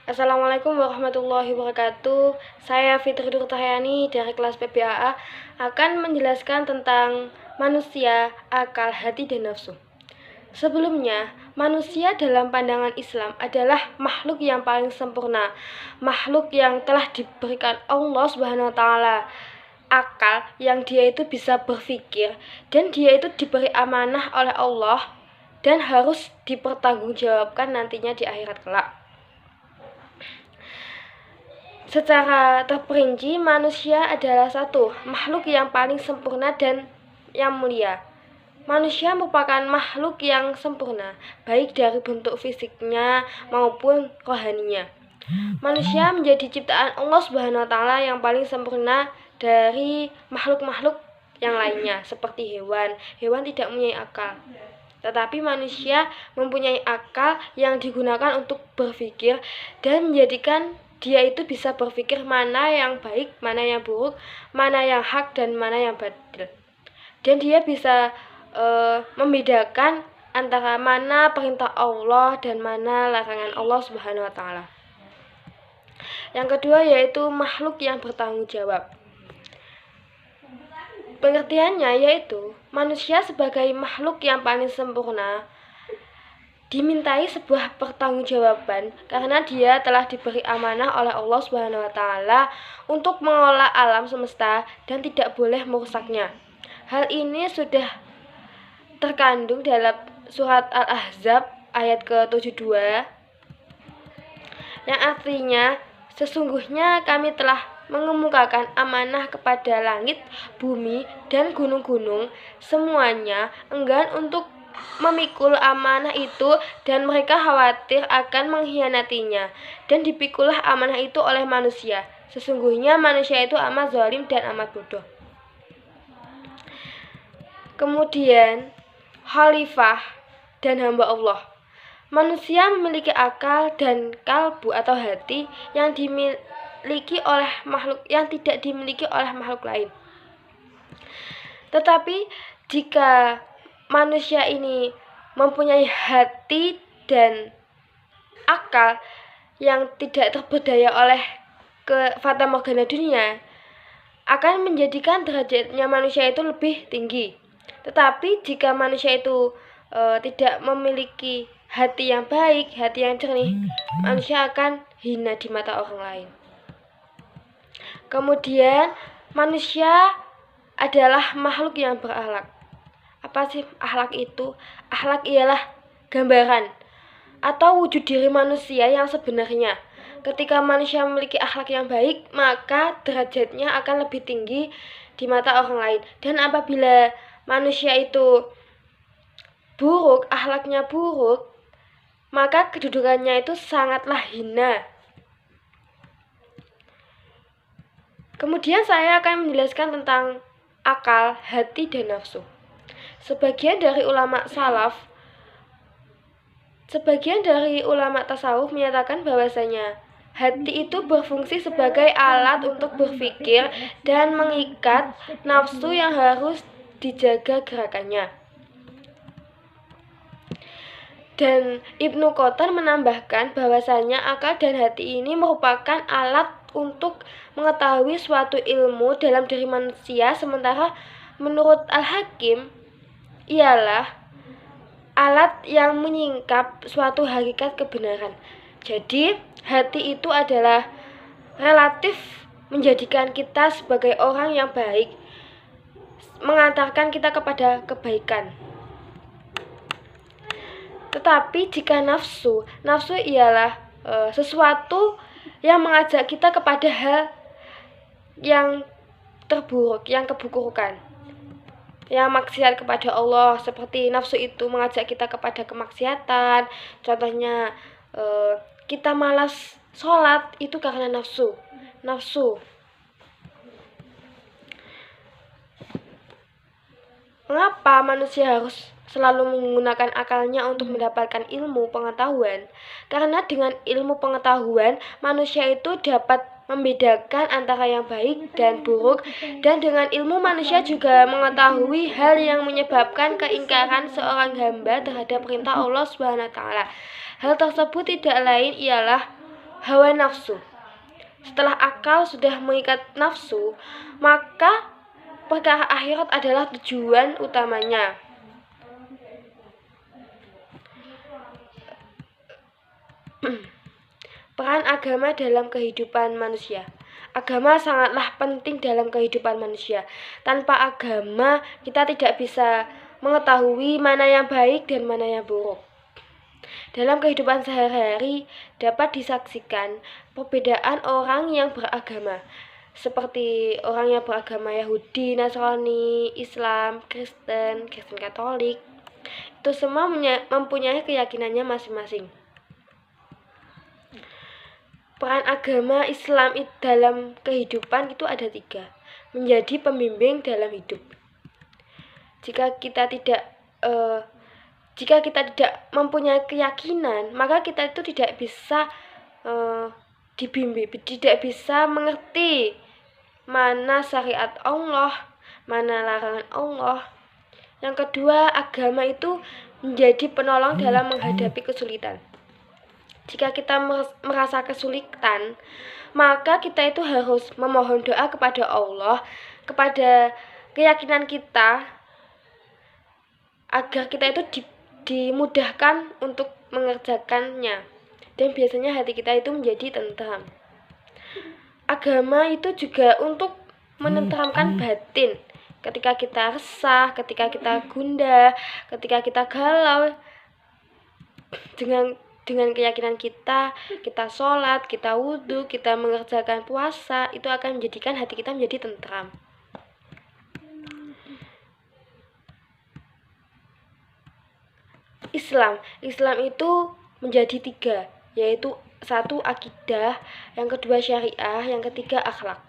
Assalamualaikum warahmatullahi wabarakatuh. Saya Fitri Nurtahyani dari kelas PBAA akan menjelaskan tentang manusia, akal, hati, dan nafsu. Sebelumnya, manusia dalam pandangan Islam adalah makhluk yang paling sempurna, makhluk yang telah diberikan Allah Subhanahu wa taala akal yang dia itu bisa berpikir, dan dia itu diberi amanah oleh Allah dan harus dipertanggungjawabkan nantinya di akhirat kelak. Secara terperinci, manusia adalah satu makhluk yang paling sempurna dan yang mulia. Manusia merupakan makhluk yang sempurna, baik dari bentuk fisiknya maupun rohaninya. Manusia menjadi ciptaan Allah Subhanahu wa taala yang paling sempurna dari makhluk-makhluk yang lainnya, seperti hewan. Hewan tidak mempunyai akal. Tetapi manusia mempunyai akal yang digunakan untuk berpikir dan menjadikan dia itu bisa berpikir mana yang baik, mana yang buruk, mana yang hak dan mana yang batil. Dan dia bisa membedakan antara mana perintah Allah dan mana larangan Allah Subhanahu wa taala. Yang kedua yaitu makhluk yang bertanggung jawab. Pengertiannya yaitu manusia sebagai makhluk yang paling sempurna dimintai sebuah pertanggungjawaban karena dia telah diberi amanah oleh Allah Subhanahu wa taala untuk mengelola alam semesta dan tidak boleh merusaknya. Hal ini sudah terkandung dalam surat Al-Ahzab ayat ke-72 yang artinya sesungguhnya kami telah mengemukakan amanah kepada langit, bumi, dan gunung-gunung, semuanya enggan untuk memikul amanah itu dan mereka khawatir akan mengkhianatinya, dan dipikulah amanah itu oleh manusia. Sesungguhnya manusia itu amat zalim dan amat bodoh. Kemudian khalifah dan hamba Allah. Manusia memiliki akal dan kalbu atau hati yang dimiliki oleh makhluk yang tidak dimiliki oleh makhluk lain. Tetapi jika manusia ini mempunyai hati dan akal yang tidak terberdaya oleh fatamorgana dunia, akan menjadikan derajatnya manusia itu lebih tinggi. Tetapi jika manusia itu tidak memiliki hati yang baik, hati yang jernih, manusia akan hina di mata orang lain. Kemudian manusia adalah makhluk yang berakhlak. Apa sih akhlak itu? Akhlak ialah gambaran atau wujud diri manusia yang sebenarnya. Ketika manusia memiliki akhlak yang baik, maka derajatnya akan lebih tinggi di mata orang lain. Dan apabila manusia itu buruk, akhlaknya buruk, maka kedudukannya itu sangatlah hina. Kemudian saya akan menjelaskan tentang akal, hati, dan nafsu. Sebagian dari ulama tasawuf menyatakan bahwasanya hati itu berfungsi sebagai alat untuk berpikir dan mengikat nafsu yang harus dijaga gerakannya. Dan Ibnu Qotar menambahkan bahwasanya akal dan hati ini merupakan alat untuk mengetahui suatu ilmu dalam diri manusia, sementara menurut Al-Hakim ialah alat yang menyingkap suatu hakikat kebenaran. Jadi, hati itu adalah relatif menjadikan kita sebagai orang yang baik, mengantarkan kita kepada kebaikan. Tetapi jika nafsu ialah sesuatu yang mengajak kita kepada hal yang terburuk, yang keburukan, yang maksiat kepada Allah, seperti nafsu itu mengajak kita kepada kemaksiatan. Contohnya kita malas sholat itu karena nafsu. Mengapa manusia harus selalu menggunakan akalnya untuk mendapatkan ilmu pengetahuan? Karena dengan ilmu pengetahuan, manusia itu dapat membedakan antara yang baik dan buruk, dan dengan ilmu manusia juga mengetahui hal yang menyebabkan keingkaran seorang hamba terhadap perintah Allah Subhanahu wa taala. Hal tersebut tidak lain ialah hawa nafsu. Setelah akal sudah mengikat nafsu, maka perkara akhirat adalah tujuan utamanya. Peran agama dalam kehidupan manusia. Agama sangatlah penting dalam kehidupan manusia. Tanpa agama, kita tidak bisa mengetahui mana yang baik dan mana yang buruk. Dalam kehidupan sehari-hari dapat disaksikan perbedaan orang yang beragama, seperti orang yang beragama Yahudi, Nasrani, Islam, Kristen Katolik. Itu semua mempunyai keyakinannya masing-masing. Peran agama Islam dalam kehidupan itu ada 3. Menjadi pembimbing dalam hidup. Jika kita tidak mempunyai keyakinan, maka kita itu tidak bisa dibimbing, tidak bisa mengerti mana syariat Allah, mana larangan Allah. Yang kedua, agama itu menjadi penolong dalam menghadapi kesulitan. Jika kita merasa kesulitan, maka kita itu harus memohon doa kepada Allah, kepada keyakinan kita, agar kita itu dimudahkan untuk mengerjakannya. Dan biasanya hati kita itu menjadi tentram. Agama itu juga untuk menenteramkan batin. Ketika kita resah, ketika kita gundah, ketika kita galau, dengan keyakinan kita sholat, kita wudhu, kita mengerjakan puasa, itu akan menjadikan hati kita menjadi tentram. Islam itu menjadi 3, yaitu 1 akidah, yang kedua syariah, yang ketiga akhlak.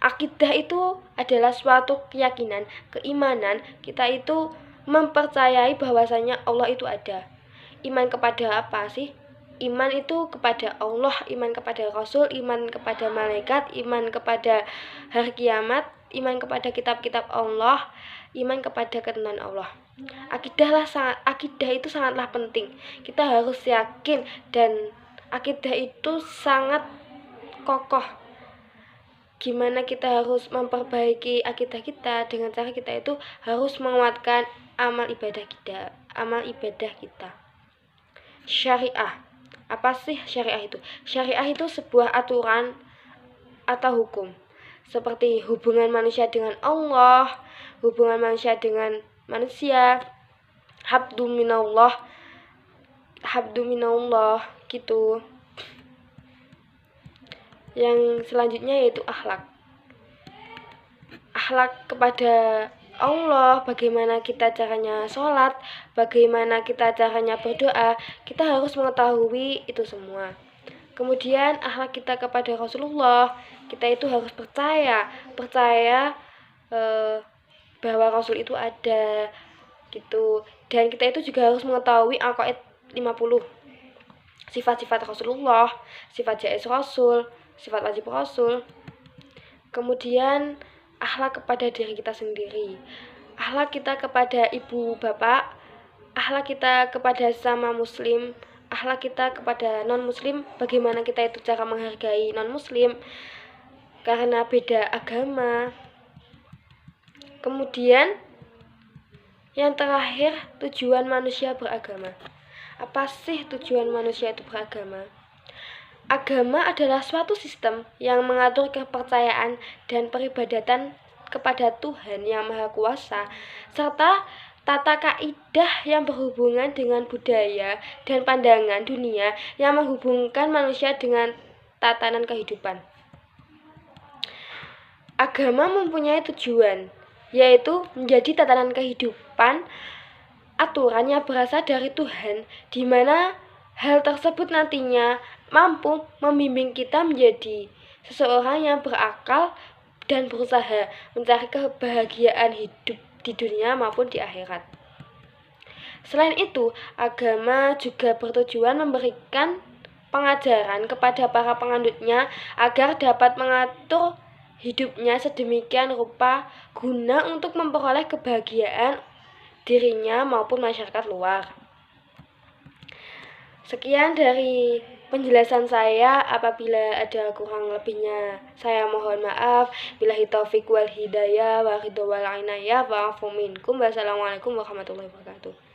Akidah itu adalah suatu keyakinan, keimanan. Kita itu mempercayai bahwasanya Allah itu ada. Iman kepada apa sih? Iman itu kepada Allah, iman kepada Rasul, iman kepada malaikat, iman kepada hari kiamat, iman kepada kitab-kitab Allah, iman kepada ketentuan Allah. Akidah itu sangatlah penting. Kita harus yakin, dan akidah itu sangat kokoh. Gimana kita harus memperbaiki akidah kita? Dengan cara kita itu harus menguatkan amal ibadah kita. Syariah. Apa sih syariah itu? Syariah itu sebuah aturan atau hukum, seperti hubungan manusia dengan Allah, hubungan manusia dengan manusia, habdu minallah gitu. Yang selanjutnya yaitu akhlak kepada Allah, bagaimana kita caranya sholat, bagaimana kita caranya berdoa, kita harus mengetahui itu semua. Kemudian akhlak kita kepada Rasulullah, kita itu harus percaya bahwa Rasul itu ada gitu. Dan kita itu juga harus mengetahui Aqaid 50, sifat-sifat Rasulullah, sifat jaiz Rasul, sifat wajib Rasul. Kemudian akhlak kepada diri kita sendiri, akhlak kita kepada ibu bapak, akhlak kita kepada sesama muslim, akhlak kita kepada non muslim, bagaimana kita itu cara menghargai non muslim karena beda agama. Kemudian yang terakhir, tujuan manusia beragama. Apa sih tujuan manusia itu beragama? Agama adalah suatu sistem yang mengatur kepercayaan dan peribadatan kepada Tuhan yang Maha Kuasa, serta tata kaidah yang berhubungan dengan budaya dan pandangan dunia yang menghubungkan manusia dengan tatanan kehidupan. Agama mempunyai tujuan, yaitu menjadi tatanan kehidupan, aturan yang berasal dari Tuhan, di mana hal tersebut nantinya mampu membimbing kita menjadi seseorang yang berakal dan berusaha mencari kebahagiaan hidup di dunia maupun di akhirat. Selain itu, agama juga bertujuan memberikan pengajaran kepada para penganutnya agar dapat mengatur hidupnya sedemikian rupa guna untuk memperoleh kebahagiaan dirinya maupun masyarakat luar. Sekian dari penjelasan saya. Apabila ada kurang lebihnya, saya mohon maaf. Billahi taufik wal hidayah wa ridho wal inayah wa afu minkum. Wassalamualaikum warahmatullahi wabarakatuh.